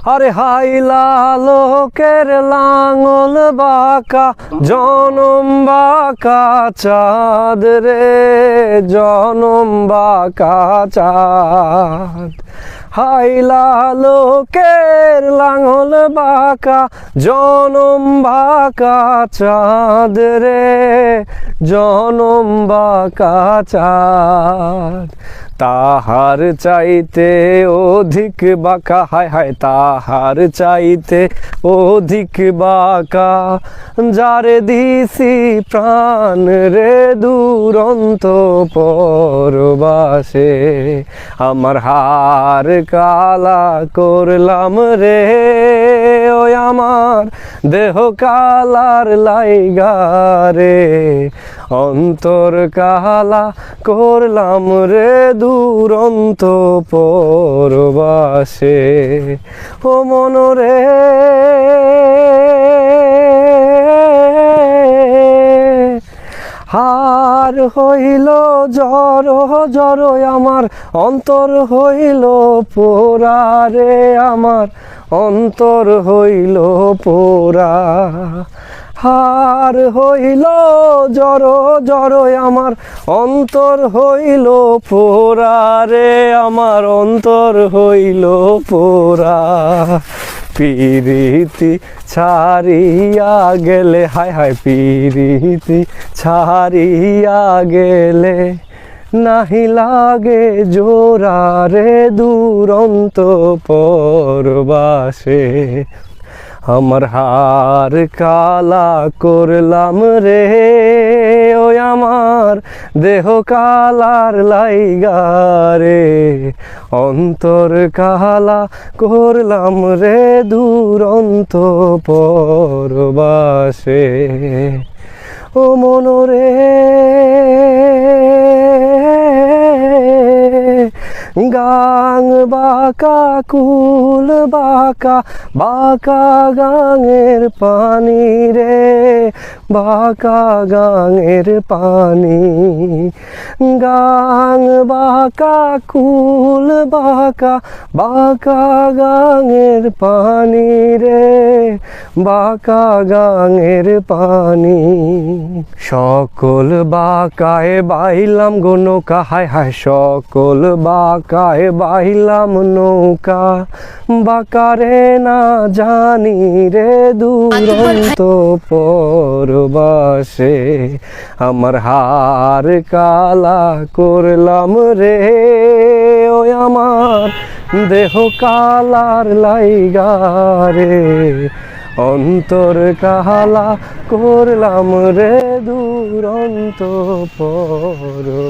আরে হাইলা লোকের লাঙল বাঁকা জনম বাঁকা চাঁদ রে জনম বাঁকা চাঁদ হাইলা লোকের লাঙল বাঁকা জনম বাঁকা চাঁদ রে জনম বাঁকা চাঁদ তাহার চাইতে অধিক বাঁকা হায় হায় তাহার চাইতে অধিক বাঁকা যারে দিছি প্রাণ রে দুরন্ত পরবাসে আমার হার কালা করলাম রে ওই আমার দেহ কালার লাইগা রে অন্তর কালা করলাম রে দুরন্ত পরবাসে ও মনরে হার হইল জড় জড় আমার অন্তর হইল পোড়া রে আমার অন্তর হইল পোড়া হার হইল জড় জড় আমার অন্তর হইল পোড়া রে আমার অন্তর হইল পোড়া পিরিতি ছাড়িয়া গেলে হায় হায় পিরিতি ছাড়িয়া গেলে নাহি লাগে জোড়া রে দুরন্ত পরবাসে আমার হার কালা করলাম রে ওই আমার দেহ কালার লাইগা রে অন্তর কালা করলাম রে দুরন্ত পরবাসে ও মনরে গাং বাঁকা কুল বাঁকা বাঁকা গাঙের পানি রে বাঁকা গাঙের পানি গাং বাঁকা কুল বাঁকা বাঁকা গাঙের পানি রে বাঁকা গাঙের পানি সকল বাঁকায় বাইলাম গো নৌকা হায় হায় সকল বাঁকায় বাইলাম নৌকা বাঁকারে না জানি রে দুরন্ত পরবাসে আমার হার কালা করলাম রে ওই আমার দেহ কালার লাইগা রে অন্তর কালা করলাম রে দুরন্ত পরবাসে।